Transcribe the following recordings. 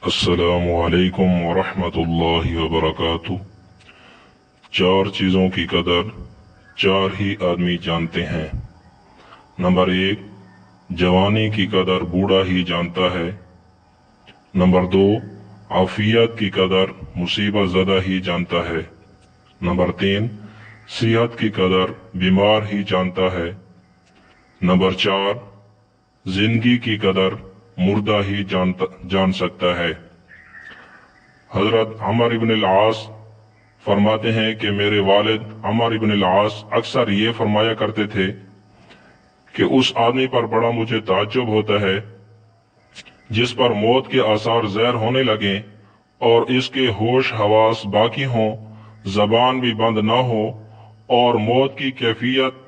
अस्सलामुअलैकुम वरहमतुल्लाहि वबरकातुह। चार चीज़ों की कदर चार ही आदमी जानते हैं। नंबर एक, जवानी की कदर बूढ़ा ही जानता है। नंबर दो, आफियत की कदर मुसीबत ज़दा ही जानता है। नंबर तीन, सेहत की कदर बीमार ही जानता है। नंबर चार, जिंदगी की कदर मुर्दा ही जान सकता है। हजरत अमर इब्न अल-आस फरमाते हैं कि मेरे वालिद अमर इब्न अल-आस अक्सर ये फरमाया करते थे कि उस आदमी पर बड़ा मुझे ताज्जुब होता है जिस पर मौत के आसार ज़ाहिर होने लगे और इसके होश हवास बाकी हों, जबान भी बंद ना हो और मौत की कैफियत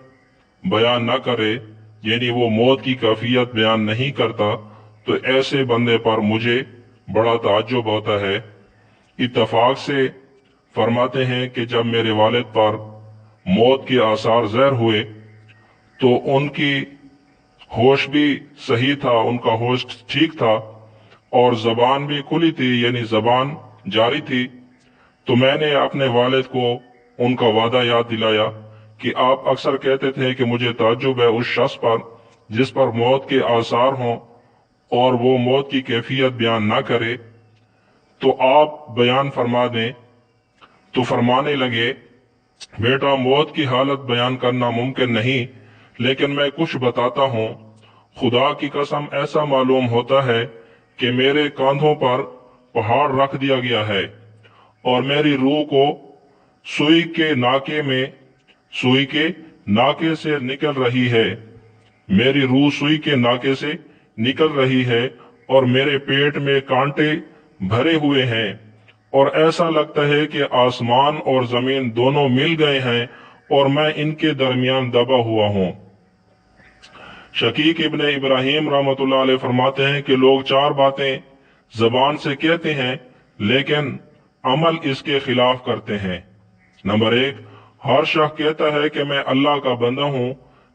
बयान न करे, यानी वो मौत की कैफियत बयान नहीं करता, तो ऐसे बंदे पर मुझे बड़ा ताज्जुब होता है। इत्तफाक से फरमाते हैं कि जब मेरे वालिद पर मौत के आसार ज़ाहिर हुए तो उनकी होश भी सही था, उनका होश ठीक था और जबान भी खुली थी, यानी जबान जारी थी। तो मैंने अपने वालिद को उनका वादा याद दिलाया कि आप अक्सर कहते थे कि मुझे ताज्जुब है उस शख्स पर जिस पर मौत के आसार हों और वो मौत की कैफियत बयान ना करे, तो आप बयान फरमा दें। तो फरमाने लगे, बेटा मौत की हालत बयान करना मुमकिन नहीं, लेकिन मैं कुछ बताता हूँ। खुदा की कसम ऐसा मालूम होता है कि मेरे कांधों पर पहाड़ रख दिया गया है और मेरी रूह को सुई के नाके से निकल रही है। मेरी रूह सुई के नाके से निकल रही है और मेरे पेट में कांटे भरे हुए हैं और ऐसा लगता है कि आसमान और जमीन दोनों मिल गए हैं और मैं इनके दरमियान दबा हुआ हूँ। शकीक इब्ने इब्राहिम रहमतुल्लाह अलैह फरमाते हैं कि लोग चार बातें जबान से कहते हैं लेकिन अमल इसके खिलाफ करते हैं। नंबर एक, हर शख्स कहता है कि मैं अल्लाह का बंदा हूँ,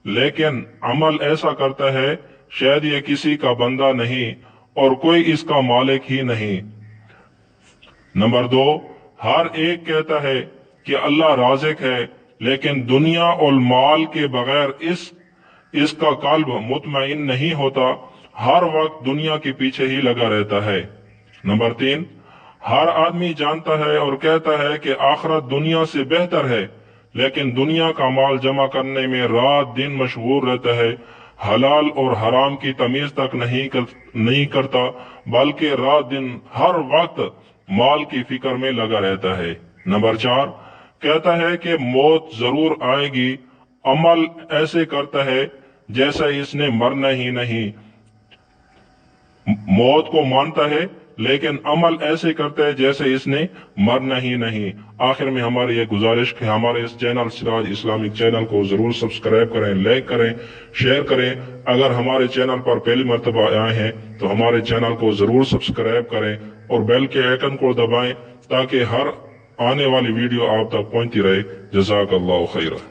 लेकिन अमल ऐसा करता है शायद ये किसी का बंदा नहीं और कोई इसका मालिक ही नहीं। नंबर दो, हर एक कहता है कि अल्लाह राज़िक है, लेकिन दुनिया और माल के बगैर इसका कल्ब मुतमईन नहीं होता, हर वक्त दुनिया के पीछे ही लगा रहता है। नंबर तीन, हर आदमी जानता है और कहता है कि आखिरत दुनिया से बेहतर है, लेकिन दुनिया का माल जमा करने में रात दिन मशगूल रहता है, हलाल और हराम की तमीज तक नहीं करता, बल्कि रात दिन हर वक्त माल की फिक्र में लगा रहता है। नंबर चार, कहता है कि मौत जरूर आएगी, अमल ऐसे करता है जैसा इसने मरना ही नहीं। मौत को मानता है लेकिन अमल ऐसे करता है जैसे इसने मरना ही नहीं। आखिर में हमारी ये गुजारिश कि हमारे इस चैनल सिराज इस्लामिक चैनल को जरूर सब्सक्राइब करें, लाइक करें, शेयर करें। अगर हमारे चैनल पर पहली मर्तबा आए हैं तो हमारे चैनल को जरूर सब्सक्राइब करें और बेल के आइकन को दबाएं ताकि हर आने वाली वीडियो आप तक पहुंचती रहे। जज़ाकल्लाहु खैरन।